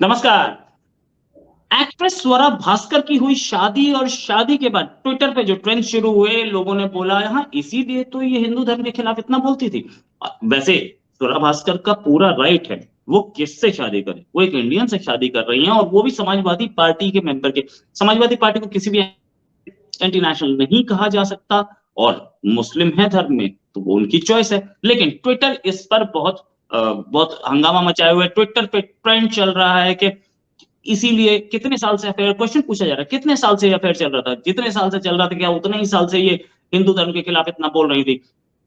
नमस्कार। एक्ट्रेस स्वरा भास्कर की हुई शादी और शादी के बाद ट्विटर पे जो ट्रेंड शुरू हुए, लोगों ने बोला हाँ इसीलिए तो ये हिंदू धर्म के खिलाफ इतना बोलती थी। वैसे स्वरा भास्कर का पूरा राइट है, वो किससे शादी करे, वो एक इंडियन से शादी कर रही हैं और वो भी समाजवादी पार्टी के मेंबर के। समाजवादी पार्टी को किसी भी एंटी नेशनल नहीं कहा जा सकता और मुस्लिम है धर्म में तो वो उनकी चॉइस है। लेकिन ट्विटर इस पर बहुत हंगामा मचाए हुए, ट्विटर पे ट्रेंड चल रहा है कि इसीलिए कितने साल से अफेयर, क्वेश्चन पूछा जा रहा है कितने साल से अफेयर चल रहा था, जितने साल से चल रहा था क्या उतने ही साल से ये हिंदू धर्म के खिलाफ इतना बोल रही थी।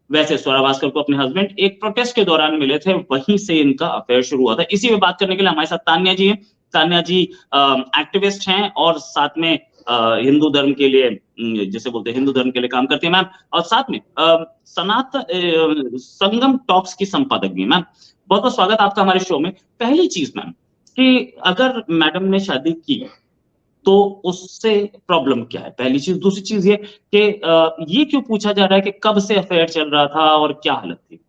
वैसे स्वरा भास्कर को अपने हस्बैंड एक प्रोटेस्ट के दौरान मिले थे, वहीं से इनका अफेयर शुरू हुआ था। इसी में बात करने के लिए हमारे साथ तान्या जी हैं। तान्या जी एक्टिविस्ट हैं और साथ में हिंदू धर्म के लिए, जिसे बोलते हैं हिंदू धर्म के लिए काम करती है मैम, और साथ में संगम टॉक्स की संपादक भी मैम। बहुत बहुत स्वागत आपका हमारे शो में। पहली चीज मैम कि अगर मैडम ने शादी की तो उससे प्रॉब्लम क्या है, पहली चीज। दूसरी चीज ये कि ये क्यों पूछा जा रहा है कि कब से अफेयर चल रहा था और क्या हालत थी।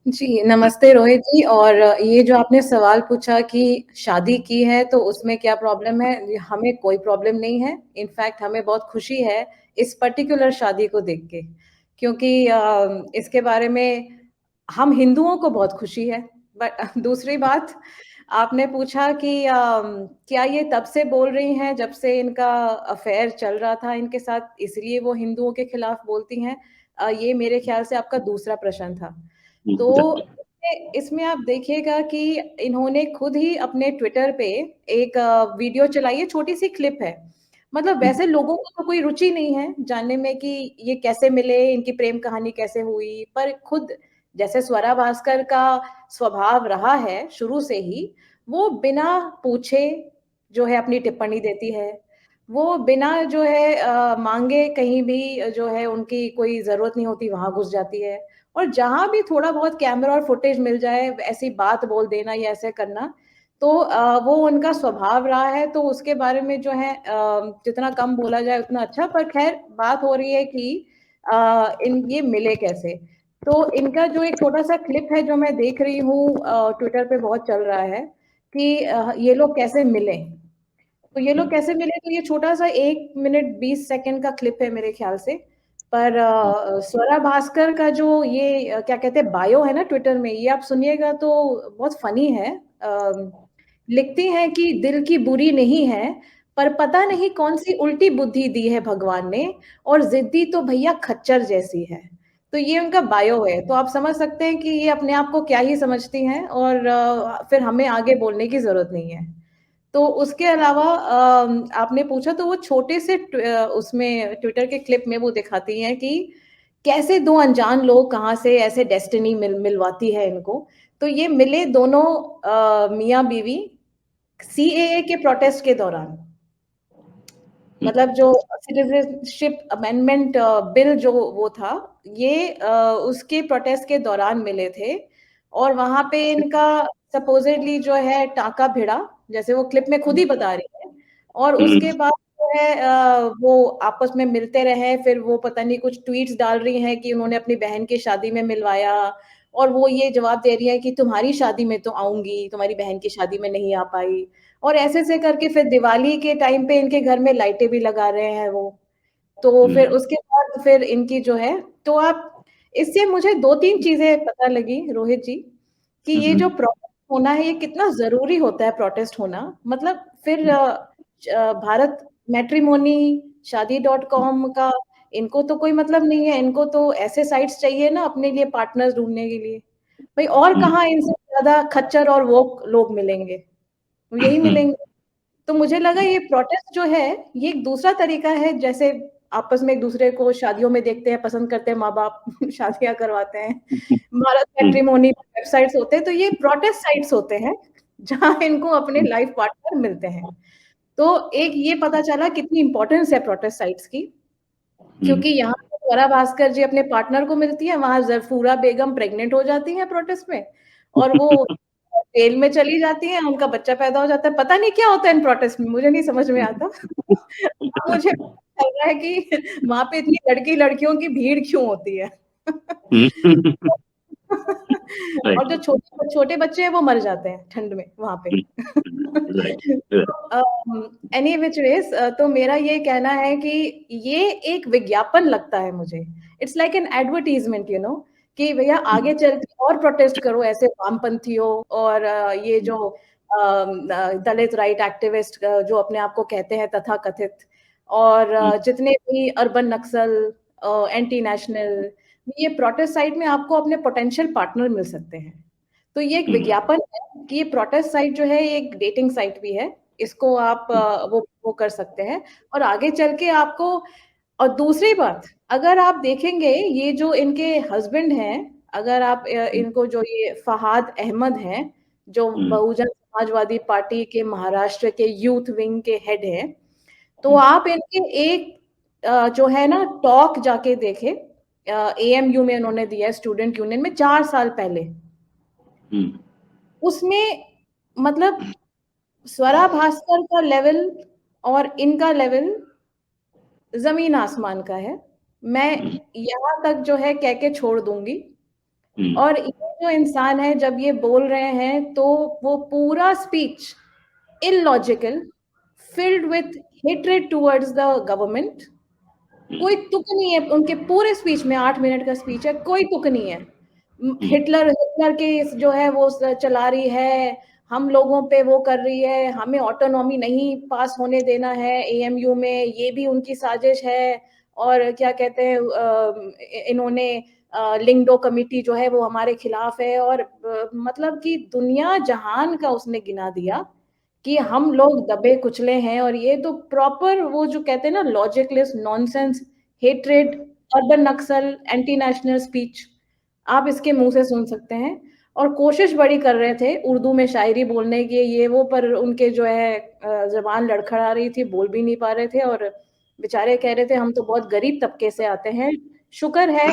जी, नमस्ते रोहित जी। और ये जो आपने सवाल पूछा कि शादी की है तो उसमें क्या प्रॉब्लम है, हमें कोई प्रॉब्लम नहीं है। इनफैक्ट हमें बहुत खुशी है इस पर्टिकुलर शादी को देख के, क्योंकि इसके बारे में हम हिंदुओं को बहुत खुशी है। बट दूसरी बात आपने पूछा कि क्या ये तब से बोल रही हैं जब से इनका अफेयर चल रहा था इनके साथ, इसलिए वो हिंदुओं के खिलाफ बोलती हैं? ये मेरे ख्याल से आपका दूसरा प्रश्न था। तो इसमें आप देखिएगा कि इन्होंने खुद ही अपने ट्विटर पे एक वीडियो चलाई है, छोटी-सी क्लिप है। मतलब वैसे लोगों को तो कोई रुचि नहीं है जानने में कि ये कैसे मिले, इनकी प्रेम कहानी कैसे हुई, पर खुद जैसे स्वरा भास्कर का स्वभाव रहा है शुरू से ही, वो बिना पूछे जो है अपनी टिप्पणी देती है। वो बिना जो है माँगे कहीं भी जो है उनकी कोई ज़रूरत नहीं होती, वहाँ घुस जाती है। और जहाँ भी थोड़ा बहुत कैमरा और फुटेज मिल जाए, ऐसी बात बोल देना या ऐसे करना, तो वो उनका स्वभाव रहा है, तो उसके बारे में जो है जितना कम बोला जाए उतना अच्छा। पर ख़ैर बात हो रही है कि इन ये मिले कैसे? तो इनका जो एक छोटा-सा क्लिप है जो मैं देख रही हूँ ट्विटर पे बहुत चल रहा है कि ये लोग कैसे मिले। तो ये लोग कैसे मिले, तो ये छोटा-सा 1 मिनट 20 सेकंड का क्लिप है मेरे ख़्याल से। पर स्वरा भास्कर का जो ये क्या कहते हैं बायो है ना ट्विटर में, ये आप सुनिएगा तो बहुत फ़नी है। लिखती हैं कि दिल की बुरी नहीं है, पर पता नहीं कौन-सी उल्टी बुद्धि दी है भगवान ने, और ज़िद्दी तो भैया खच्चर जैसी है। तो ये उनका बायो है, तो आप समझ सकते हैं कि ये अपने आप को क्या ही समझती हैं, और फिर हमें आगे बोलने की ज़रूरत नहीं है। तो उसके अलावा आपने पूछा तो वो छोटे से उसमें ट्विटर के क्लिप में वो दिखाती हैं कि कैसे 2 अनजान लोग कहाँ से ऐसे डेस्टिनी मिलवाती है इनको। तो ये मिले दोनों मियाँ-बीवी सीएए के प्रोटेस्ट के दौरान। मतलब जो सिटीज़नशिप अमेंडमेंट बिल जो वो था, ये उसके प्रोटेस्ट के दौरान मिले थे, और वहाँ पे इनका सपोज़िडली जो है टाँका भिड़ा, जैसे वो क्लिप में खुद ही बता रही है। और उसके बाद जो है वो आपस में मिलते रहे, फिर वो पता नहीं कुछ ट्वीट्स डाल रही हैं कि उन्होंने अपनी बहन की शादी में मिलवाया, और वो ये जवाब दे रही है कि तुम्हारी शादी में तो आऊँगी, तुम्हारी बहन की शादी में नहीं आ पाई। और ऐसे-ऐसे करके फिर दिवाली के टाइम पे इनके घर में लाइटें भी लगा रहे हैं वो। तो फिर उसके बाद फिर इनकी जो है, तो आप इससे मुझे 2-3 चीज़ें पता लगी रोहित जी, कि ये जो प्रोटेस्ट होना है ये कितना ज़रूरी होता है प्रोटेस्ट होना। मतलब फिर भारत मैट्रिमोनी, शादी.com का इनको तो कोई मतलब नहीं है, इनको तो ऐसे साइट्स चाहिए ना अपने लिए पार्टनर्स ढूँढने के लिए। भई और कहाँ इनसे ज़्यादा खच्चर और वोक लोग मिलेंगे, यही मिलेंगे। तो मुझे लगा ये प्रोटेस्ट जो है, ये एक दूसरा तरीका है, जैसे आपस में एक-दूसरे को शादियों में देखते हैं, पसंद करते हैं माँ-बाप शादियाँ करवाते हैं। भारत मैट्रिमोनी वेबसाइट्स होते हैं, तो ये प्रोटेस्ट साइट्स होते हैं, जहाँ इनको अपने लाइफ पार्टनर मिलते हैं। तो एक ये पता चला कितनी इम्पोर्टेंस है प्रोटेस्ट साइट्स की, क्योंकि यहाँ पे स्वरा भास्कर जी अपने पार्टनर को मिलती हैं, वहाँ ज़रफ़ूरा बेगम प्रेग्नेंट हो जाती हैं प्रोटेस्ट में, और वो जेल में चली जाती हैं, उनका बच्चा पैदा हो जाता है। पता नहीं क्या होता है इन प्रोटेस्ट में, मुझे नहीं समझ में आता। अब मुझे पता चल रहा है कि वहाँ पे इतनी लड़की-लड़कियों की भीड़ क्यों होती है। और जो छोटे छोटे बच्चे हैं वो मर जाते हैं ठंड में वहां पे। एनी विच वेज, तो मेरा ये कहना है कि ये एक विज्ञापन लगता है मुझे। It's like an advertisement, you know, कि भैया आगे चल के और प्रोटेस्ट करो ऐसे वामपंथियों और ये जो दलित राइट एक्टिविस्ट जो अपने आप को कहते हैं तथा कथित, और जितने भी अर्बन नक्सल, एंटी नेशनल, ये प्रोटेस्ट साइट में आपको अपने पोटेंशियल पार्टनर मिल सकते हैं। तो ये एक विज्ञापन है कि ये प्रोटेस्ट साइट जो है ये एक डेटिंग साइट भी है, इसको आप वो कर सकते हैं और आगे चल के आपको। और दूसरी बात, अगर आप देखेंगे ये जो इनके हस्बैंड हैं, अगर आप इनको जो ये फहाद अहमद हैं, जो बहुजन समाजवादी पार्टी के महाराष्ट्र के यूथ विंग के हेड हैं, तो आप इनके एक जो है ना टॉक जाके देखे, AMU में उन्होंने दिया है, स्टूडेंट यूनियन में 4 साल पहले। उसमें मतलब स्वरा भास्कर का लेवल और इनका लेवल जमीन आसमान का है। मैं यहाँ तक जो है कह के छोड़ दूंगी। और ये जो इंसान है जब ये बोल रहे हैं तो वो पूरा speech illogical, filled with hatred towards the government. कोई तुक नहीं है उनके पूरे स्पीच में, 8 मिनट का स्पीच है, कोई तुक नहीं है। हिटलर के जो है वो चला रही है, हम लोगों पे वो कर रही है, हमें ऑटोनॉमी नहीं पास होने देना है AMU में, ये भी उनकी साजिश है। और क्या कहते हैं, इन्होंने लिंगडो कमिटी जो है वो हमारे खिलाफ है। और मतलब कि दुनिया जहान का उसने गिना दिया कि हम लोग दबे कुचले हैं। और ये तो प्रॉपर वो जो कहते हैं ना लॉजिकलेस नॉनसेंस, हेट्रेड, अर्बन नक्सल, एंटी नेशनल स्पीच आप इसके मुंह से सुन सकते हैं। और कोशिश बड़ी कर रहे थे उर्दू में शायरी बोलने की ये वो, पर उनके जो है जबान लड़खड़ा रही थी, बोल भी नहीं पा रहे थे। और बेचारे कह रहे थे हम तो बहुत गरीब तबके से आते हैं, शुक्र है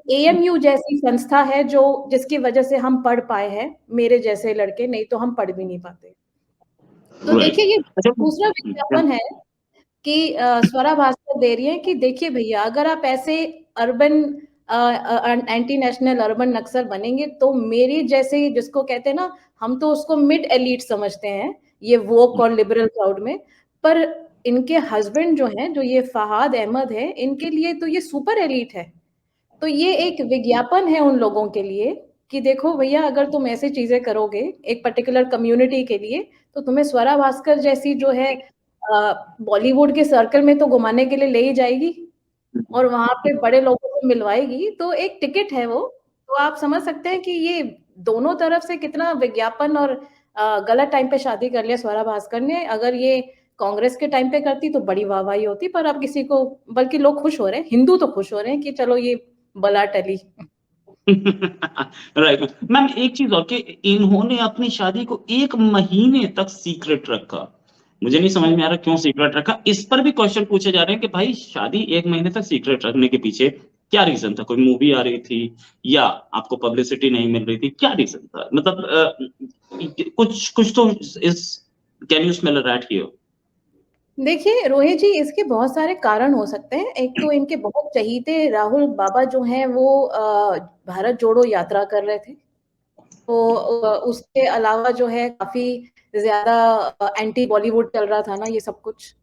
AMU जैसी संस्था है जो जिसकी वजह से हम पढ़ पाए हैं, मेरे जैसे लड़के, नहीं तो हम पढ़ भी नहीं पाते। तो देखिए ये दूसरा विज्ञापन है कि स्वरा भास्कर दे रही है कि देखिए भैया, अगर आप ऐसे अर्बन एंटी नेशनल अर्बन नक्सल बनेंगे तो मेरी जैसे, जिसको कहते हैं ना, हम तो उसको मिड एलीट समझते हैं ये वोक और लिबरल क्राउड में, पर इनके हस्बैंड जो हैं, जो ये फहाद अहमद है, इनके लिए तो ये सुपर एलीट है। तो ये एक विज्ञापन है उन लोगों के लिए कि देखो भैया, अगर तुम ऐसी चीजें करोगे एक पर्टिकुलर कम्युनिटी के लिए, तो तुम्हें स्वरा भास्कर जैसी जो है बॉलीवुड के सर्कल में तो घुमाने के लिए ले ही जाएगी और वहां पे बड़े लोगों से मिलवाएगी, तो एक टिकट है वो। तो आप समझ सकते हैं कि ये दोनों तरफ से कितना विज्ञापन। और गलत टाइम पे शादी कर लिया स्वरा भास्कर ने। अगर ये कांग्रेस के टाइम पे करती तो बड़ी वाहवाही होती, पर अब किसी को, बल्कि लोग खुश हो रहे हैं, हिंदू तो खुश हो रहे हैं कि चलो ये बला टली। राइट मैम, एक चीज और कि इन्होंने अपनी शादी को 1 महीने तक सीक्रेट रखा। मुझे नहीं समझ में आ रहा क्यों सीक्रेट रखा। इस पर भी क्वेश्चन पूछे जा रहे हैं कि भाई शादी 1 महीने तक सीक्रेट रखने के पीछे क्या रीजन था? कोई मूवी आ रही थी या आपको पब्लिसिटी नहीं मिल रही थी? क्या रीजन था? मतलब कुछ तो इस, can you smell a rat here? देखिए रोहित जी, इसके बहुत सारे कारण हो सकते हैं। एक तो इनके बहुत चहीते राहुल बाबा जो हैं वो भारत जोड़ो यात्रा कर रहे थे। तो उसके अलावा जो है काफी ज्यादा एंटी बॉलीवुड चल रहा था ना ये सब कुछ,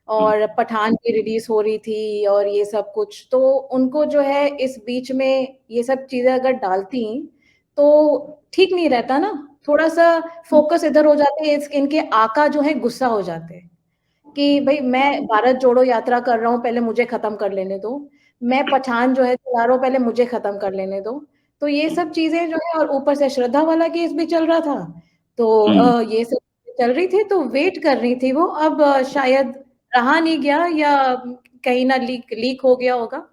और पठान की रिलीज हो रही थी और ये सब कुछ, तो उनको जो है इस बीच में ये सब चीजें अगर डालती तो ठीक नहीं रहता ना। थोड़ा सा फोकस इधर हो जाते हैं, इनके आका जो है गुस्सा हो जाते हैं कि भाई मैं भारत जोड़ो यात्रा कर रहा हूँ, पहले मुझे खत्म कर लेने दो। मैं पठान जो है चला रहा हूँ, पहले मुझे खत्म कर लेने दो। तो ये सब चीजें जो है, और ऊपर से श्रद्धा वाला केस भी चल रहा था, तो ये सब चल रही थी, तो वेट कर रही थी वो। अब शायद रहा नहीं गया या कहीं ना लीक हो गया होगा,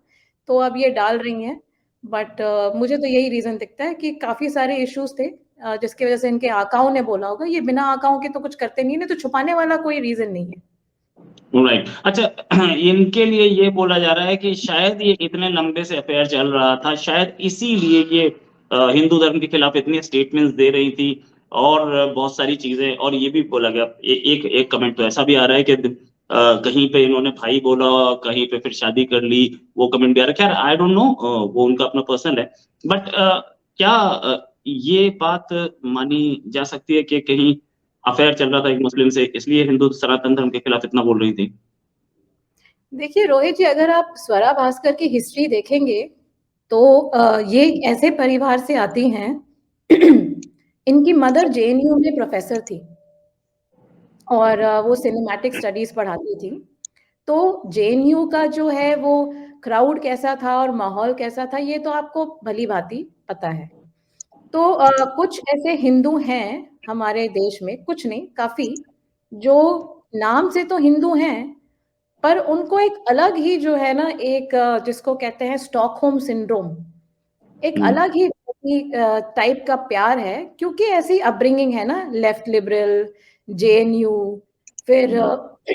तो अब ये डाल रही हैं। बट मुझे तो यही रीजन दिखता है कि काफी सारे इश्यूज थे जिसकी वजह से इनके आकाओं ने बोला होगा। ये बिना आकाओं के तो कुछ करते नहीं, तो छुपाने वाला कोई रीजन नहीं है। राइट अच्छा, इनके लिए ये बोला जा रहा है कि शायद ये इतने लंबे से अफेयर चल रहा था, शायद इसीलिए ये हिंदू धर्म के खिलाफ इतने स्टेटमेंट्स दे रही थी और बहुत सारी चीजें। और ये भी बोला गया, एक कमेंट तो ऐसा भी आ रहा है कि कहीं पे इन्होंने भाई बोला, कहीं पे फिर शादी कर ली, वो कमेंट भी आ रहा है। खैर आई डोंट नो, वो उनका अपना पर्सनल है। बट क्या ये बात मानी जा सकती है कि कहीं अफेयर चल रहा था एक मुस्लिम से, इसलिए हिंदू सनातन धर्म के खिलाफ इतना बोल रही थी? देखिए रोहित जी, अगर आप स्वरा भास्कर की हिस्ट्री देखेंगे तो ये ऐसे परिवार से आती हैं इनकी मदर जेएनयू में प्रोफेसर थी और वो सिनेमैटिक स्टडीज पढ़ाती थी। तो जेएनयू का जो है वो क्राउड कैसा था और माहौल कैसा था ये तो आपको भली भांति पता है। तो कुछ ऐसे हिंदू हैं हमारे देश में, कुछ नहीं काफी, जो नाम से तो हिंदू हैं पर उनको एक अलग ही जो है ना एक जिसको कहते हैं स्टॉकहोम सिंड्रोम, एक अलग ही टाइप का प्यार है क्योंकि ऐसी अपब्रिंगिंग है ना, लेफ्ट लिबरल, जेएनयू, फिर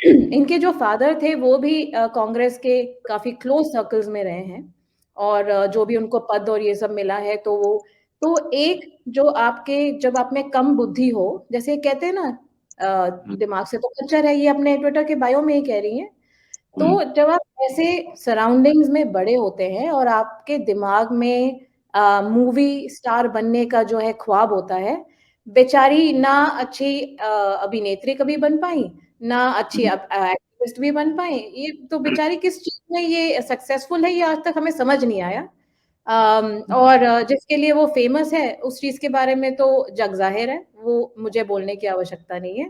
इनके जो फादर थे वो भी कांग्रेस के काफी क्लोज सर्कल्स में रहे हैं और जो भी उनको पद और ये सब मिला है तो वो तो एक जो आपके जब आप में कम बुद्धि हो, जैसे कहते हैं ना दिमाग से तो कच्चा है, ये अपने ट्विटर के बायो में ही कह रही हैं। तो जब आप ऐसे सराउंडिंग्स में बड़े होते हैं और आपके दिमाग में मूवी स्टार बनने का जो है ख्वाब होता है, बेचारी ना अच्छी अभिनेत्री कभी बन पाई, ना अच्छी एक्टिविस्ट भी बन पाई। ये तो बेचारी किस चीज में ये सक्सेसफुल है ये आज तक हमें समझ नहीं आया। और जिसके लिए वो फेमस है उस चीज के बारे में तो जग जाहिर है, वो मुझे बोलने की आवश्यकता नहीं है।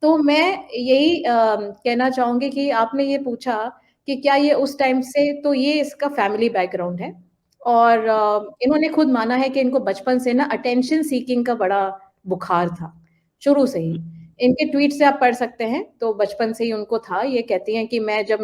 तो मैं यही कहना चाहूंगी कि आपने ये पूछा कि क्या ये उस टाइम से, तो ये इसका फैमिली बैकग्राउंड है और इन्होंने खुद माना है कि इनको बचपन से ना अटेंशन सीकिंग का बड़ा बुखार था शुरू से ही। इनके ट्वीट से आप पढ़ सकते हैं तो बचपन से ही उनको था। ये कहती हैं कि मैं जब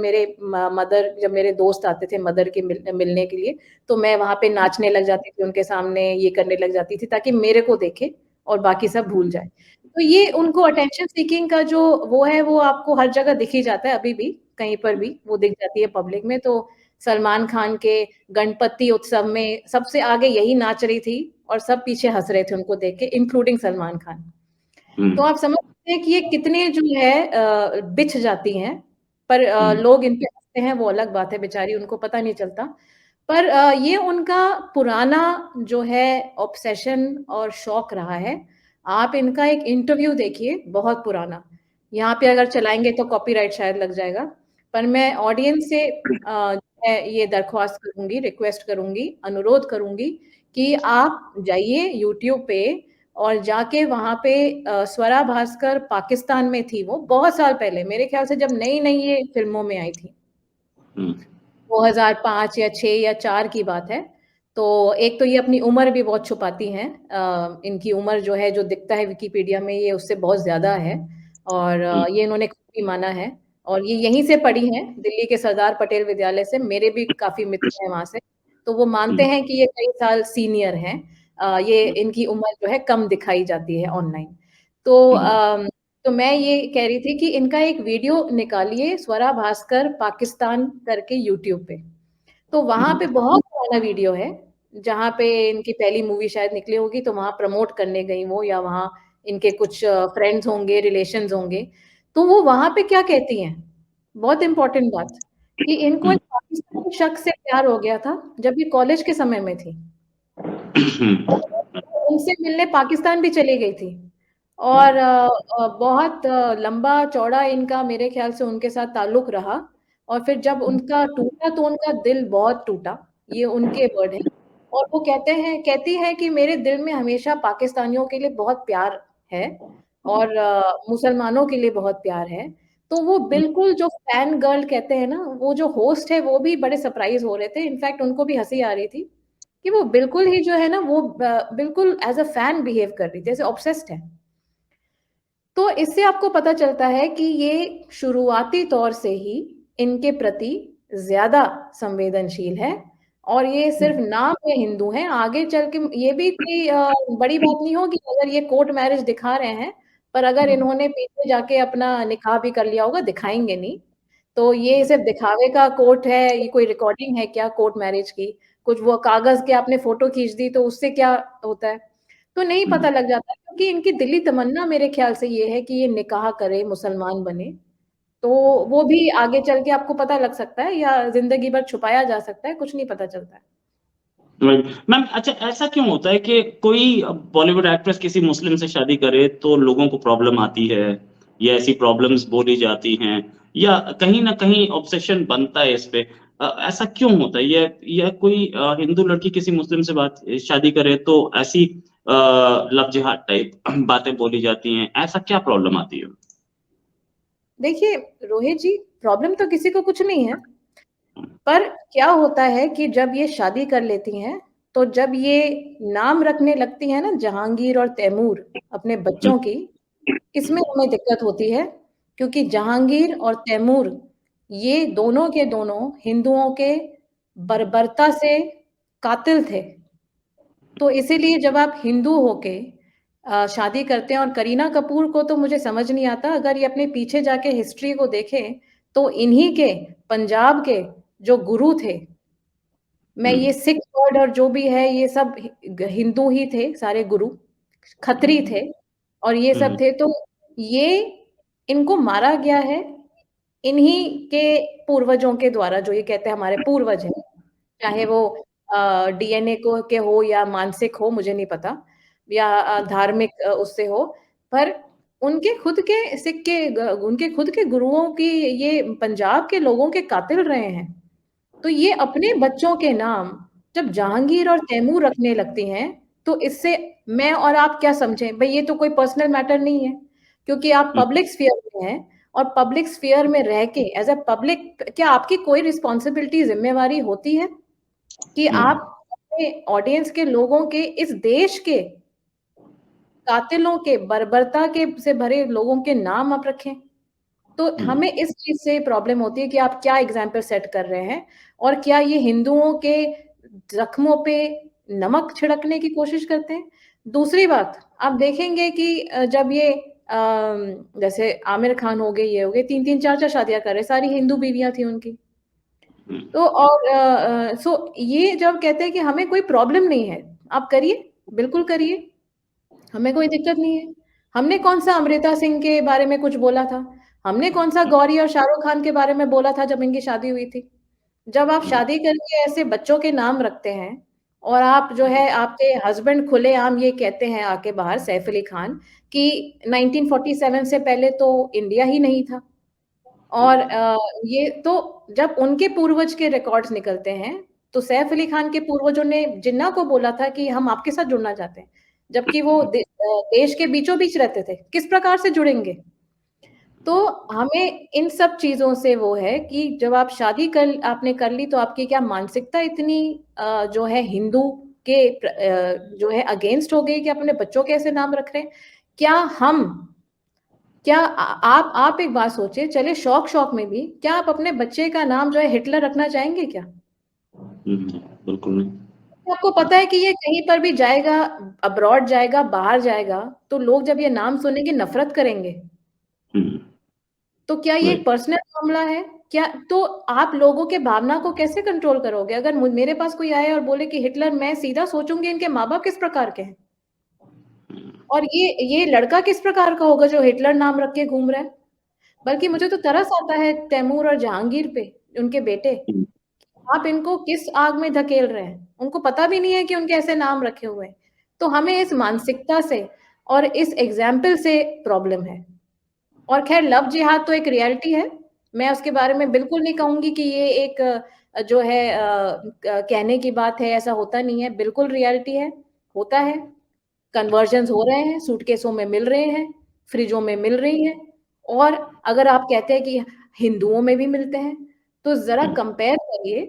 जब मेरे दोस्त आते थे मदर के मिलने के लिए तो मैं वहां पे नाचने लग जाती थी उनके सामने, ये करने लग जाती थी ताकि मेरे को देखे और बाकी सब भूल जाए। तो ये उनको अटेंशन सीकिंग का जो वो है वो आपको हर जगह दिख ही जाता है, अभी भी कहीं पर भी वो दिख जाती है पब्लिक में। तो सलमान खान के गणपति उत्सव में सबसे आगे यही नाच रही थी और सब पीछे हंस रहे थे उनको देख के, इंक्लूडिंग सलमान खान। तो आप समझ सकते हैं कि ये कितने जो है बिछ जाती हैं, पर लोग इन पे हंसते हैं वो अलग बात है, बेचारी उनको पता नहीं चलता। पर ये उनका पुराना जो है ऑब्सेशन और शौक रहा है। आप इनका एक इंटरव्यू देखिए, बहुत पुराना, यहाँ पे अगर चलाएंगे तो कॉपीराइट शायद लग जाएगा, पर मैं ऑडियंस से जो है ये दरख्वास्त करूंगी, रिक्वेस्ट करूंगी, अनुरोध करूंगी कि आप जाइए यूट्यूब पे और जाके वहां पे स्वरा भास्कर पाकिस्तान में थी, वो बहुत साल पहले, मेरे ख्याल से जब नई नई ये फिल्मों में आई थी 2005 या 6 या 4 की बात है। तो एक तो ये अपनी उम्र भी बहुत छुपाती हैं, इनकी उम्र जो है जो दिखता है विकिपीडिया में ये उससे बहुत ज्यादा है और ये इन्होंने खुद भी माना है और ये यहीं से पढ़ी हैं दिल्ली के सरदार पटेल विद्यालय से, मेरे भी काफी मित्र हैं वहां से, तो वो मानते हैं कि ये कई साल सीनियर हैं। ये इनकी उम्र जो है कम दिखाई जाती है ऑनलाइन। तो तो मैं ये कह रही थी कि इनका एक वीडियो निकालिए स्वरा भास्कर पाकिस्तान करके यूट्यूब पे, तो वहां पे बहुत पुराना वीडियो है जहाँ पे इनकी पहली मूवी शायद निकली होगी तो वहां प्रमोट करने गई वो, या वहां इनके कुछ फ्रेंड्स होंगे, रिलेशंस होंगे। तो वो वहां पे क्या कहती हैं, बहुत इंपॉर्टेंट बात, कि इनको एक पाकिस्तानी शख्स से प्यार हो गया था जब ये कॉलेज के समय में थी, उनसे मिलने पाकिस्तान भी चली गई थी और बहुत लंबा चौड़ा इनका मेरे ख्याल से उनके साथ ताल्लुक रहा और फिर जब उनका टूटा तो उनका दिल बहुत टूटा, ये उनके वर्ड है। और वो कहती है कि मेरे दिल में हमेशा पाकिस्तानियों के लिए बहुत प्यार है और मुसलमानों के लिए बहुत प्यार है। तो वो बिल्कुल जो फैन गर्ल कहते हैं ना, वो जो होस्ट है वो भी बड़े सरप्राइज हो रहे थे, इनफैक्ट उनको भी हंसी आ रही थी कि वो बिल्कुल ही जो है ना वो बिल्कुल एज अ फैन बिहेव कर रही थी, जैसे ऑब्सेस्ड है। तो इससे आपको पता चलता है कि ये शुरुआती तौर से ही इनके प्रति ज्यादा संवेदनशील है और ये सिर्फ नाम में हिंदू हैं, आगे चल के ये भी कोई बड़ी बात नहीं होगी अगर ये कोर्ट मैरिज दिखा रहे हैं, पर अगर इन्होंने पीछे जाके अपना निकाह भी कर लिया होगा, दिखाएंगे नहीं। तो ये सिर्फ दिखावे का कोर्ट है, ये कोई रिकॉर्डिंग है क्या कोर्ट मैरिज की, कुछ वो कागज के आपने फोटो खींच दी तो उससे क्या होता है, तो नहीं पता लग जाता, क्योंकि इनकी दिली तमन्ना मेरे ख्याल से ये है कि ये निकाह करे, मुसलमान बने। तो वो भी आगे चल के आपको पता लग सकता है या जिंदगी भर छुपाया जा सकता है, कुछ नहीं पता चलता है। मैम अच्छा ऐसा क्यों होता है कि कोई बॉलीवुड एक्ट्रेस किसी मुस्लिम से शादी करे तो लोगों को प्रॉब्लम आती है या ऐसी प्रॉब्लम्स बोली जाती हैं या कहीं ना कहीं ऑब्सेशन बनता है इस पे? ऐसा क्यों होता है? या कोई हिंदू लड़की किसी मुस्लिम से शादी करे तो ऐसी लव जिहाद टाइप बातें बोली जाती हैं, ऐसा क्या प्रॉब्लम आती है? देखिए रोहित जी, प्रॉब्लम तो किसी को कुछ नहीं है, पर क्या होता है कि जब ये शादी कर लेती हैं, तो जब ये नाम रखने लगती हैं ना जहांगीर और तैमूर अपने बच्चों की, इसमें हमें दिक्कत होती है, क्योंकि जहांगीर और तैमूर ये दोनों के दोनों हिंदुओं के बर्बरता से कातिल थे। तो इसीलिए जब आप हिंदू होके शादी करते हैं, और करीना कपूर को तो मुझे समझ नहीं आता, अगर ये अपने पीछे जाके हिस्ट्री को देखें तो इन्हीं के पंजाब के जो गुरु थे, मैं ये सिख वर्ड और जो भी है ये सब हिंदू ही थे, सारे गुरु खत्री थे और ये सब थे। तो ये इनको मारा गया है इन्हीं के पूर्वजों के द्वारा, जो ये कहते हैं हमारे पूर्वज हैं, चाहे वो डीएनए को के हो या मानसिक हो, मुझे नहीं पता, या धार्मिक उससे हो, पर उनके खुद के सिख के उनके खुद के गुरुओं की ये पंजाब के लोगों के कातिल रहे हैं। तो ये अपने बच्चों के नाम जब जहांगीर और तैमूर रखने लगती हैं, तो इससे मैं और आप क्या समझें? भई ये तो कोई पर्सनल मैटर नहीं है, क्योंकि आप पब्लिक स्फीयर में हैं और पब्लिक स्फीयर में रह के एज़ अ पब्लिक क्या आपकी कोई रिस्पॉन्सिबिलिटी, ज़िम्मेवारी होती है कि आप अपने ऑडियंस के लोगों के, इस देश के कातिलों के, बर्बरता के से भरे लोगों के नाम आप रखें? तो हमें इस चीज़ से प्रॉब्लम होती है कि आप क्या एग्ज़ाम्पल सेट कर रहे हैं और क्या ये हिंदुओं के ज़ख्मों पे नमक छिड़कने की कोशिश करते हैं? दूसरी बात, आप देखेंगे कि जब ये जैसे आमिर खान हो गए, ये हो गए, 3-3 4-4 शादियाँ कर रहे, सारी हिंदू बीवियाँ थी उनकी। तो और सो ये जब कहते हैं कि हमें कोई प्रॉब्लम नहीं है, आप करिए, बिल्कुल करिए, हमें कोई दिक्कत नहीं है। हमने कौन-सा अमृता सिंह के बारे में कुछ बोला था? हमने कौन-सा गौरी और शाहरुख खान के बारे में बोला था जब इनकी शादी हुई थी? जब आप शादी करके ऐसे बच्चों के नाम रखते हैं और आप जो है आपके हस्बैंड खुलेआम ये कहते हैं आके बाहर, सैफ अली खान, कि 1947 से पहले तो इंडिया ही नहीं था। और ये तो जब उनके पूर्वज के रिकॉर्ड्स निकलते हैं, तो सैफ अली खान के पूर्वजों ने जिन्ना को बोला था कि हम आपके साथ जुड़ना चाहते हैं, जबकि वो देश के बीचों-बीच रहते थे, किस प्रकार से जुड़ेंगे? तो हमें इन सब चीज़ों से वो है कि जब आप शादी आपने कर ली तो आपकी क्या मानसिकता इतनी जो है हिंदू के जो है अगेंस्ट हो गई कि अपने बच्चों के ऐसे नाम रख रहे हैं? क्या आप एक बात सोचिए, चलिए शौक-शौक में भी, क्या आप अपने बच्चे का नाम जो है हिटलर रखना चाहेंगे क्या? बिल्कुल नहीं। आपको पता है कि ये कहीं पर भी जाएगा, अब्रॉड जाएगा, बाहर जाएगा, तो लोग जब ये नाम सुनेंगे नफ़रत करेंगे। तो क्या ये एक पर्सनल मामला है? क्या तो आप लोगों के भावना को कैसे कंट्रोल करोगे? अगर मेरे पास कोई आए और बोले कि हिटलर, मैं सीधा सोचूँगी इनके माँ-बाप किस प्रकार के हैं? और ये लड़का किस प्रकार का होगा जो हिटलर नाम रख के घूम रहा है? बल्कि मुझे तो तरस आता है तैमूर और जहांगीर पे, उनके बेटे। आप इनको किस आग में धकेल रहे हैं? उनको पता भी नहीं है कि उनके ऐसे नाम रखे हुए हैं। तो हमें इस मानसिकता से और इस एग्ज़ाम्पल से प्रॉब्लम है। और ख़ैर लव जिहाद तो एक रियलिटी है। मैं उसके बारे में बिल्कुल नहीं कहूँगी कि ये एक जो है कहने की बात है, ऐसा होता नहीं है, बिल्कुल रियलिटी है, होता है। कन्वर्जन्स हो रहे हैं, सूटकेसों में मिल रहे हैं, फ्रिजों में मिल रही हैं, और अगर आप कहते हैं कि हिंदुओं में भी मिलते हैं, तो ज़रा कंपेयर करिए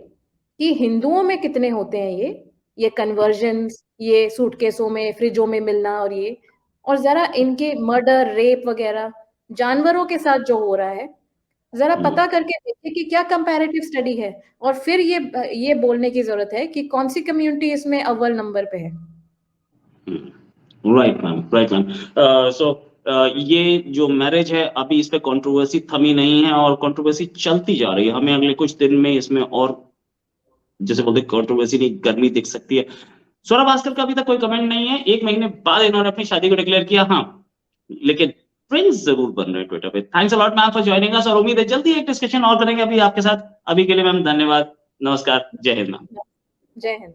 कि हिंदुओं में कितने होते हैं ये कन्वर्जन्स, ये सूटकेसों में, फ्रिजों में मिलना और ज़रा इनके मर्डर, रेप वगैरह जानवरों के साथ जो हो रहा है, ज़रा पता करके देखिए कि क्या कंपैरेटिव स्टडी है, और फिर ये बोलने की ज़रूरत है कि कौन-सी कम्युनिटी इसमें अव्वल नंबर पे है। Right ma'am, right ma'am. So ये जो मैरिज है अभी इस पे कंट्रोवर्सी थमी नहीं है और कंट्रोवर्सी चलती जा रही है। हमें अगले कुछ दिन में इसमें और जैसे बोलते कंट्रोवर्सी नहीं गर्मी दिख सकती है। स्वरा भास्कर का अभी तक कोई कमेंट नहीं है। 1 महीने बाद इन्होंने अपनी शादी को डिक्लेयर किया, हाँ, लेकिन प्रिंस जरूर बन रहे हैं ट्विटर पे। Thanks a lot ma'am for joining us और उम्मीद है जल्दी एक डिस्कशन और करेंगे अभी आपके साथ। अभी के लिए मैम धन्यवाद, नमस्कार, जय हिंद मैम। जय हिंद।